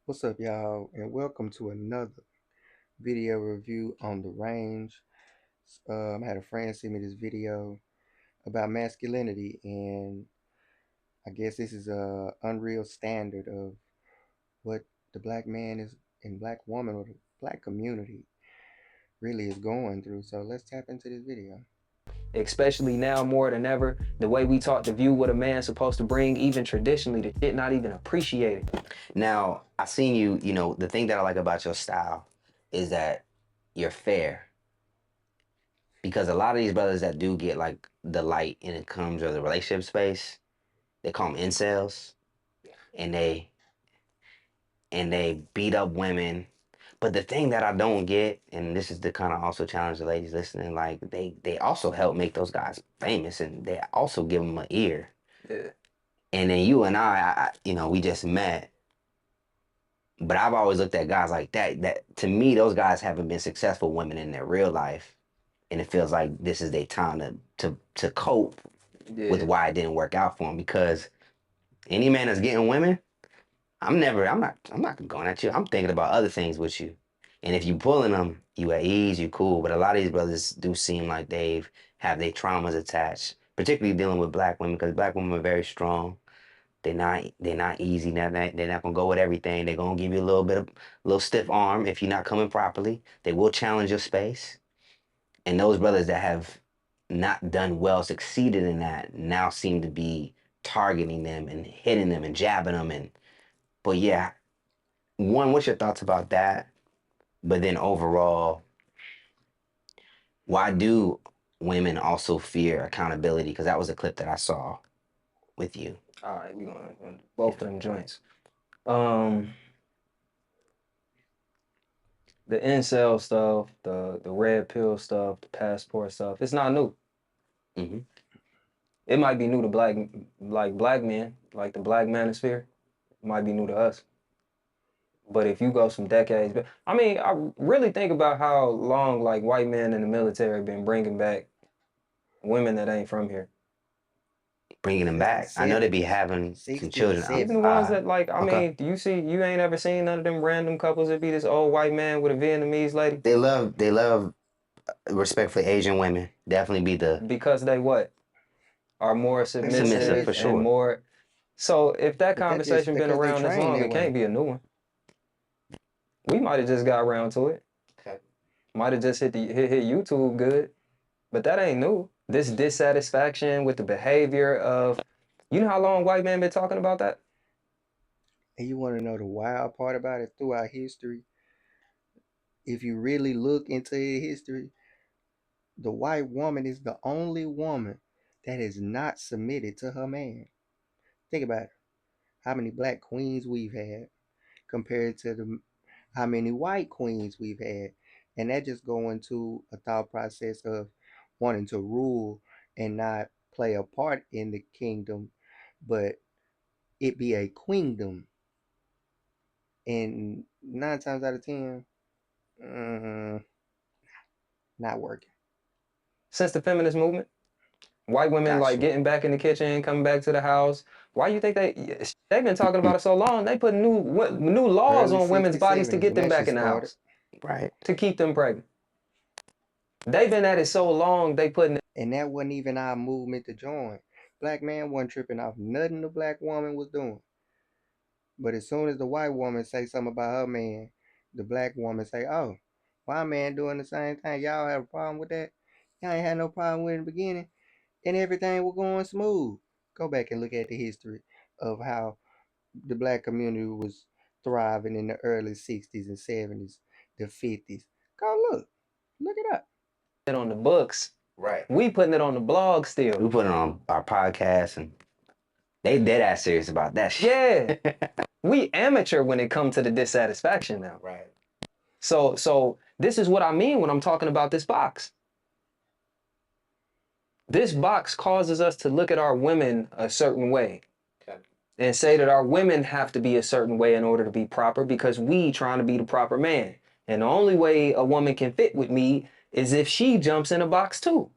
What's up, y'all, and welcome to another video review on the range. I had a friend send me this video about masculinity, and I guess this is a unreal standard of what the black man is and black woman or the black community really is going through. So let's tap into this video. Especially now more than ever, the way we taught to view what a man's supposed to bring, even traditionally, the shit not even appreciated. Now, I seen the thing that I like about your style is that you're fair. Because a lot of these brothers that do get like the light and it comes to the relationship space, they call them incels and they beat up women. But the thing that I don't get, and this is the kind of also challenge the ladies listening, like they also help make those guys famous and they also give them an ear. Yeah. And then you and we just met. But I've always looked at guys like that. That to me, those guys haven't been successful women in their real life, and it feels like this is their time to cope with Yeah. why it didn't work out for them. Because any man that's getting women, I'm not going at you. I'm thinking about other things with you. And if you pulling them, you at ease, you cool. But a lot of these brothers do seem like they've have their traumas attached, particularly dealing with black women, because black women are very strong. They're not easy. They're not gonna go with everything. They're gonna give you a little stiff arm if you're not coming properly. They will challenge your space. And those brothers that have not done well, succeeded in that, now seem to be targeting them and hitting them and jabbing them. But yeah, one, what's your thoughts about that? But then overall, why do women also fear accountability? Because that was a clip that I saw with you. All right, we gonna both of them joints. Um, the incel stuff, the red pill stuff, the passport stuff. It's not new. Hmm. It might be new to black men, like the black manosphere. It might be new to us. But if you go some decades, I mean, I really think about how long like white men in the military been bringing back women that ain't from here. Bringing them Since the back. I know they be having some 60s and children 70s. Even the ones that like, I okay. mean, you ain't ever seen none of them random couples that be this old white man with a Vietnamese lady? They love respectfully Asian women. Definitely be the Because they what? Are more submissive submissive for and sure. more. So if that But that's just conversation been because they around this train long, that it can't way. be a new one. We might have just got around to it. Okay. Might have just hit YouTube good, but that ain't new. This dissatisfaction with the behavior of, you know how long white men been talking about that? And you want to know the wild part about it throughout history? If you really look into history, the white woman is the only woman that has not submitted to her man. Think about it. How many black queens we've had compared to how many white queens we've had. And that just go into a thought process of wanting to rule and not play a part in the kingdom, but it be a queendom. And 9 times out of 10, mm, not working. Since the feminist movement, white women like Gotcha. getting back in the kitchen, coming back to the house. Why you think they've been talking about it so long? They put new laws Early on women's 60s, bodies to 70s, get when them that back shit in the started. house, Right. to keep them pregnant. They've been at it so long, they putting. And that wasn't even our movement to join. Black man wasn't tripping off nothing the black woman was doing. But as soon as the white woman say something about her man, the black woman say, "Oh, my man doing the same thing. Y'all have a problem with that? Y'all ain't had no problem with it in the beginning, and everything was going smooth." Go back and look at the history of how the black community was thriving in the early 60s and 70s, the 50s. Go look it up. It on the books. Right. We putting it on the blog We still. put it on our podcast and they dead ass serious about that Yeah, shit. we amateur when it comes to the dissatisfaction now. Right. So this is what I mean when I'm talking about this box. This box causes us to look at our women a certain way. Okay. And say that our women have to be a certain way in order to be proper because we trying to be the proper man. And the only way a woman can fit with me is if she jumps in a box too.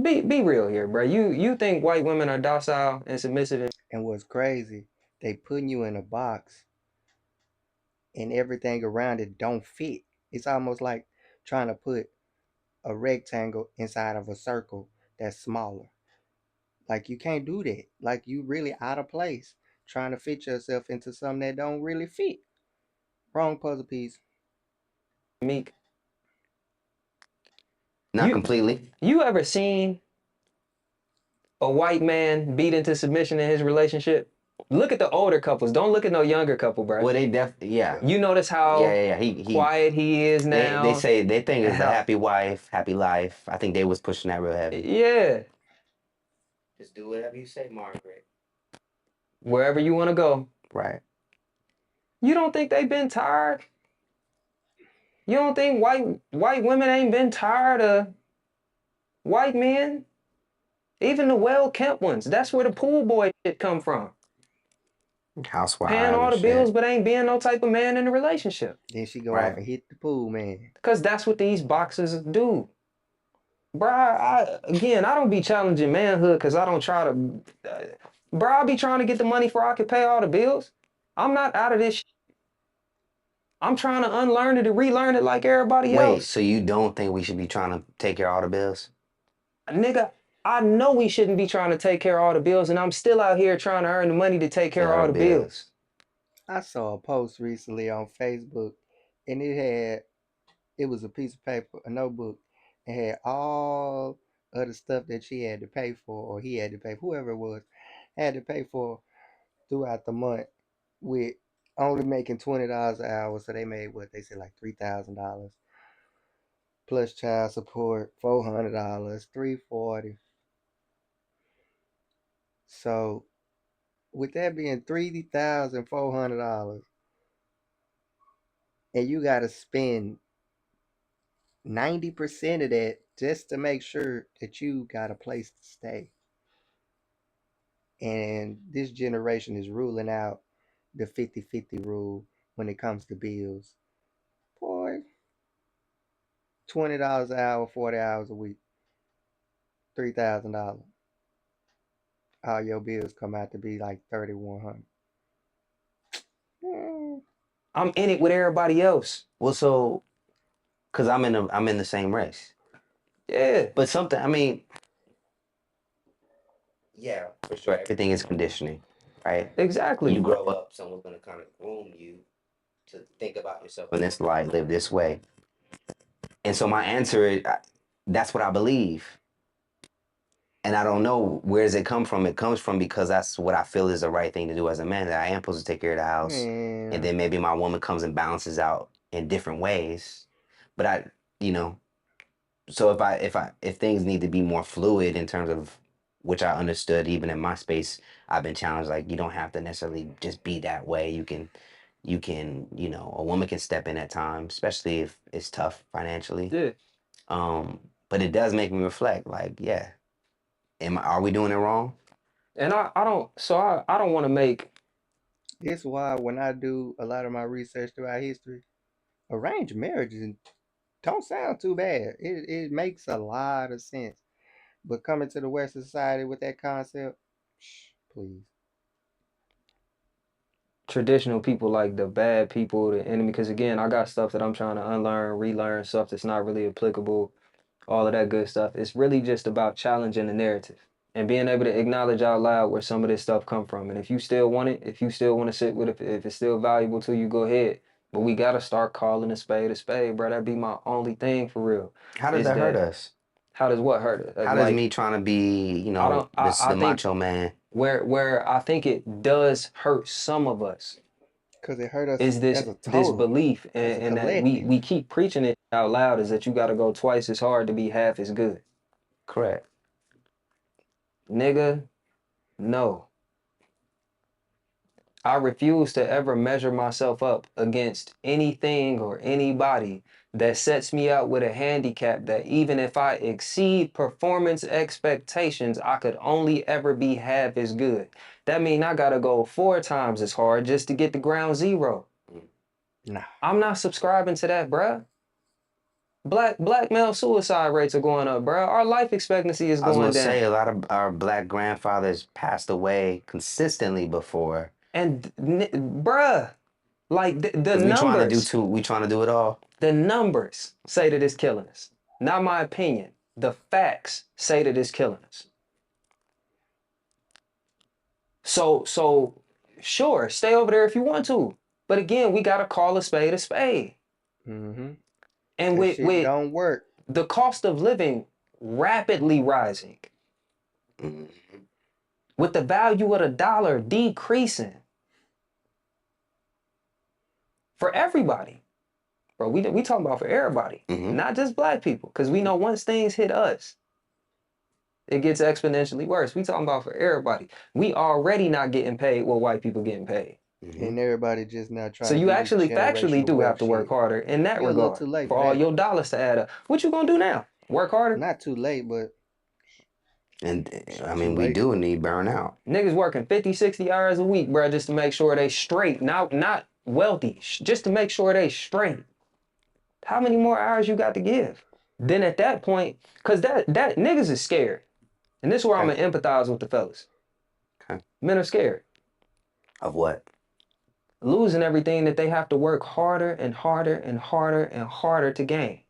Be real here, bro. You think white women are docile and submissive? And what's crazy They putting you in a box and everything around it don't fit. It's almost like trying to put a rectangle inside of a circle that's smaller. Like you can't do that. Like you really out of place trying to fit yourself into something that don't really fit. Wrong puzzle piece. Meek, Not you completely. you ever seen a white man beat into submission in his relationship? Look at the older couples. Don't look at no younger couple, bruh. Well, they yeah. You notice Yeah, how yeah, yeah. He quiet he is they now, say they think and it's a how happy wife, happy life. I think they was pushing that real heavy. yeah, Just do whatever you say, Margaret. wherever you want to go. Right. You don't think they've been tired? You don't think white women ain't been tired of white men? Even the well-kept ones. That's where the pool boy shit come from. Paying Housewives all and the bills, shit. but ain't being no type of man in the relationship. Then she go off Right. and hit the pool man. Cause that's what these boxers do. Bruh, I don't be challenging manhood because I don't try to. Bruh, I be trying to get the money for I can pay all the bills. I'm not out of this. I'm trying to unlearn it and relearn it like everybody Wait, else. so you don't think we should be trying to take care of all the bills? Nigga, I know we shouldn't be trying to take care of all the bills, and I'm still out here trying to earn the money to take care Pay of all all the the bills. bills. I saw a post recently on Facebook and it was a piece of paper, a notebook, and had all of the stuff that she had to pay for or he had to pay, whoever it was, had to pay for throughout the month with only making $20 an hour. So they made what they said like $3,000 plus child support, $400, $340. So with that being $3,400, and you got to spend 90% of that just to make sure that you got a place to stay. And this generation is ruling out the 50-50 rule when it comes to bills. Boy, $20 an hour, 40 hours a week, $3,000. All your bills come out to be like 3,100. Mm, I'm in it with everybody else. Well, so because I'm in the same race. Yeah, But something, I mean, yeah, for sure. Everything is conditioning, right? You exactly. grow up, someone's gonna kind of groom you to think about yourself in this light, live this way. And so my answer is that's what I believe. And I don't know where does it come from. It comes from because that's what I feel is the right thing to do as a man. That I am supposed to take care of the house, and man, then maybe my woman comes and balances out in different ways. But I, you know, so if things need to be more fluid in terms of which I understood even in my space, I've been challenged like you don't have to necessarily just be that way. A woman can step in at times, especially if it's tough financially. Yeah. Um, but it does make me reflect, like, yeah, are we doing it wrong? And I don't so I don't want to make this is why when I do a lot of my research throughout history, arranged marriages don't sound too bad. It makes a lot of sense. But coming to the Western society with that concept, please. traditional people like the bad people, the enemy. Because again, I got stuff that I'm trying to unlearn, relearn, stuff that's not really applicable, all of that good stuff. It's really just about challenging the narrative and being able to acknowledge out loud where some of this stuff come from. And if you still want it, if you still want to sit with it, if it's still valuable to you, go ahead. But we gotta start calling a spade, bro. That'd be my only thing for real. How does Is that hurt that us? how does what hurt it? How does Like me trying to be, I don't. this I the think macho man? where I think it does hurt some of us Because it hurt us is as a this total, belief as a and that we collective. we keep preaching it out loud is that you got to go twice as hard to be half as good. Correct. Nigga, no. I refuse to ever measure myself up against anything or anybody that sets me out with a handicap that even if I exceed performance expectations, I could only ever be half as good. That means I gotta go 4 times as hard just to get to ground zero. Nah. I'm not subscribing to that, bruh. Black male suicide rates are going up, bruh. Our life expectancy is I was gonna going say down. a lot of our black grandfathers passed away consistently before. And bruh, like the Because we trying to do numbers, two. We trying to do it all. the numbers say that it's killing us. Not my opinion. The facts say that it's killing us. So sure, stay over there if you want to. But again, we gotta call a spade a spade. Mm-hmm. And That with shit don't work. the cost of living rapidly rising, Mhm. with the value of the dollar decreasing for everybody. Bro, we talking about for everybody, Mhm. not just black people. Because we know once things hit us, it gets exponentially worse. We talking about for everybody. We already not getting paid what white people getting paid. Mhm. And everybody just now So trying to you do this actually factually generational do have wealth to work shit. harder in that You're a little regard too late for for all that. your dollars to add up. What you gonna do now? Work harder? Not too late, but And I too mean, we late. do need burnout. Niggas working 50, 60 hours a week, bro, just to make sure they straight. Not wealthy, just to make sure they straight. How many more hours you got to give? Then at that point, cause that niggas is scared. And this is where I'm Okay. gonna empathize with the fellas. Okay. Men are scared. Of what? Losing everything that they have to work harder and harder and harder and harder to gain.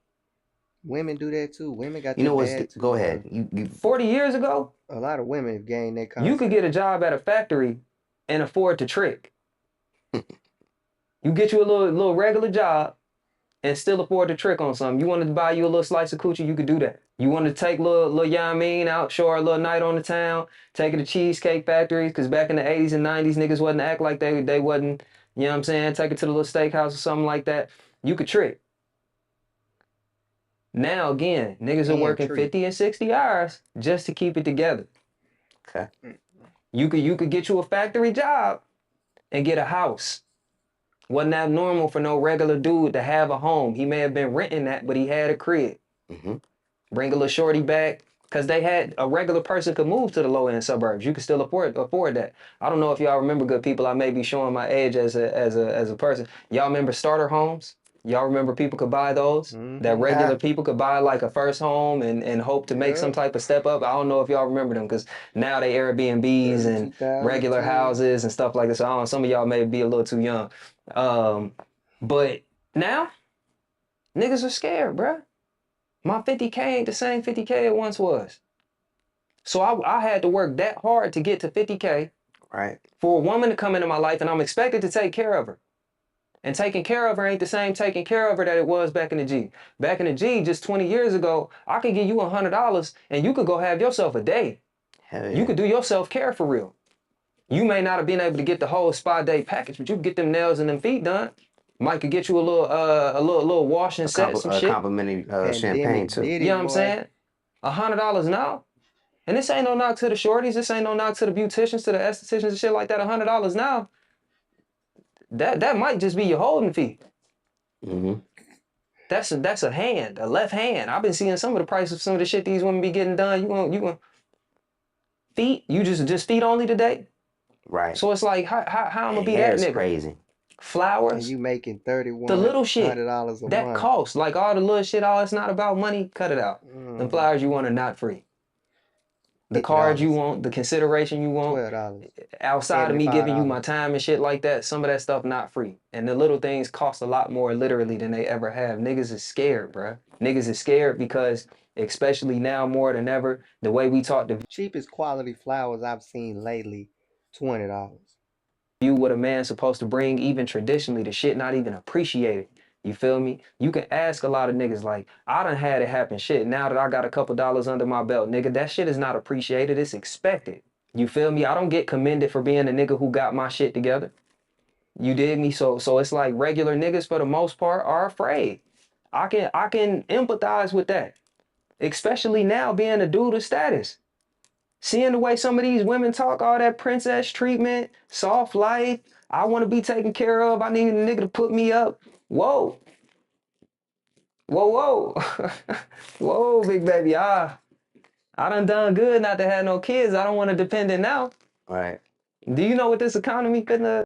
Women do that too. Women got You know that what's? bad too, Go bro. ahead. You. 40 years ago, A lot of women have gained that you could concept. get a job at a factory and afford to trick. You get you a little regular job and still afford to trick on something. You wanted to buy you a little slice of coochie, you could do that. You wanted to take little you know what I mean, out, show her a little night on the town, take her to cheesecake factories, because back in the 80s and 90s, niggas wasn't act like they wasn't, you know what I'm saying, take her to the little steakhouse or something like that. You could trick. Now again, niggas are And working treat. 50 and 60 hours just to keep it together. Okay. You could get you a factory job and get a house. Wasn't that normal for no regular dude to have a home? He may have been renting that, but he had a crib. Mhm. Bring a little shorty back, because they had a regular person could move to the low end suburbs. You could still afford that. I don't know if y'all remember, good people. I may be showing my age as a person. Y'all remember starter homes? Y'all remember people could buy those? That Mm-hmm. regular people could buy like a first home and hope to make some Yep. type of step up. I don't know if y'all remember them, because now they Airbnbs Early and regular 2010s. houses and stuff like this. So I don't know, some of y'all may be a little too young. Um, but now niggas are scared, bruh. My 50K ain't the same 50K it once was. So I had to work that hard to get to 50K Right. for a woman to come into my life, and I'm expected to take care of her. And taking care of her ain't the same taking care of her that it was back in the G. Back in the G, just 20 years ago, I could give you $100 and you could go have yourself a day. Hell You yeah. could do your self-care for real. You may not have been able to get the whole spa day package, but you could get them nails and them feet done. Mike could get you a little wash and set, some A shit. complimentary champagne Pandemic too. did You know it, what I'm boy. saying? $100 now. And this ain't no knock to the shorties. This ain't no knock to the beauticians, to the estheticians and shit like that. $100 now. That might just be your holding fee. Mhm. That's a hand, a left hand. I've been seeing some of the prices of some of the shit these women be getting done. You want feet? You just feet only today? Right. So it's like how I'm gonna And be hair that is nigga? crazy. And Flowers, you making the little shit $3,100 a that month. costs. Like all the little shit, all it's not about money. Cut it out. The Mm, flowers you want are not free. The cards you $50, want, the consideration you want, $12, outside of me giving you my $75. time and shit like that, some of that stuff not free. And the little things cost a lot more literally than they ever have. Niggas is scared, bruh. Niggas is scared because, especially now more than ever, the way we talk to Cheapest quality flowers I've seen lately, $20. view what a man's supposed to bring, even traditionally, the shit not even appreciated. You feel me? You can ask a lot of niggas like, I done had it happen. Shit, now that I got a couple dollars under my belt, nigga, that shit is not appreciated. It's expected. You feel me? I don't get commended for being a nigga who got my shit together. You dig me? So it's like regular niggas for the most part are afraid. I can empathize with that. Especially now being a dude of status. Seeing the way some of these women talk, all that princess treatment, soft life, I want to be taken care of. I need a nigga to put me up. Whoa, whoa, whoa. Whoa, big baby. I done good not to have no kids. I don't want a dependent now. Right. Do you know what this economy finna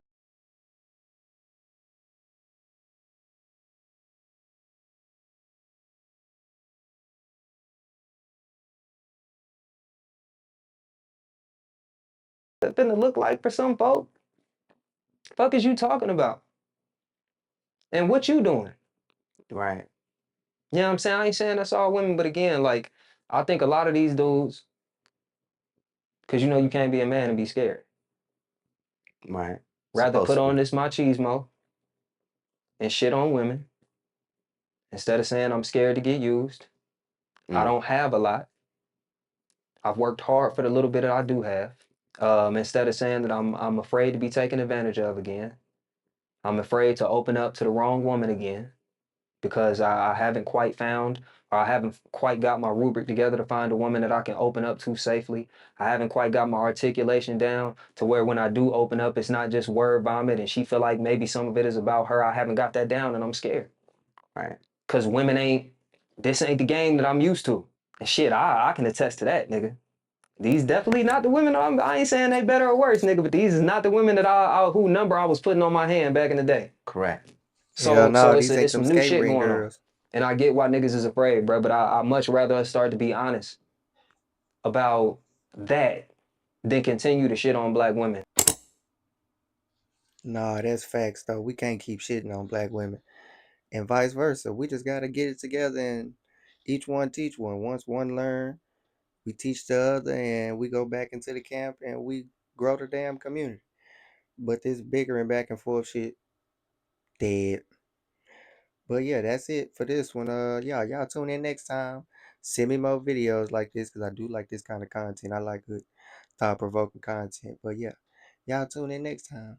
look like for some folks? fuck is you talking about? And what you doing? Right. You know what I'm saying? I ain't saying that's all women, but again, like, I think a lot of these dudes, because you know you can't be a man and be scared. Right. Rather Supposed put to on be. this machismo and shit on women instead of saying I'm scared to get used. I Mm. don't have a lot. I've worked hard for the little bit that I do have. Instead of saying that I'm afraid to be taken advantage of again. I'm afraid to open up to the wrong woman again because I haven't quite found or I haven't quite got my rubric together to find a woman that I can open up to safely. I haven't quite got my articulation down to where when I do open up, it's not just word vomit and she feel like maybe some of it is about her. I haven't got that down and I'm scared. Right. Cause women this ain't the game that I'm used to. And shit, I can attest to that, nigga. These definitely not the women. I ain't saying they better or worse, nigga, but these is not the women that who number I was putting on my hand back in the day. Correct. Hell So no, it's these ain't it's them some new skate shit ring going on, girls. and I get why niggas is afraid, bro. But I much rather us start to be honest about that than continue to shit on black women. Nah, that's facts though. We can't keep shitting on black women. And vice versa. We just gotta get it together and each one teach one. Once one learn, we teach the other and we go back into the camp and we grow the damn community. But this bigger and back and forth shit, dead. But yeah, that's it for this one. Y'all tune in next time. Send me more videos like this because I do like this kind of content. I like good thought provoking content. But yeah, y'all tune in next time.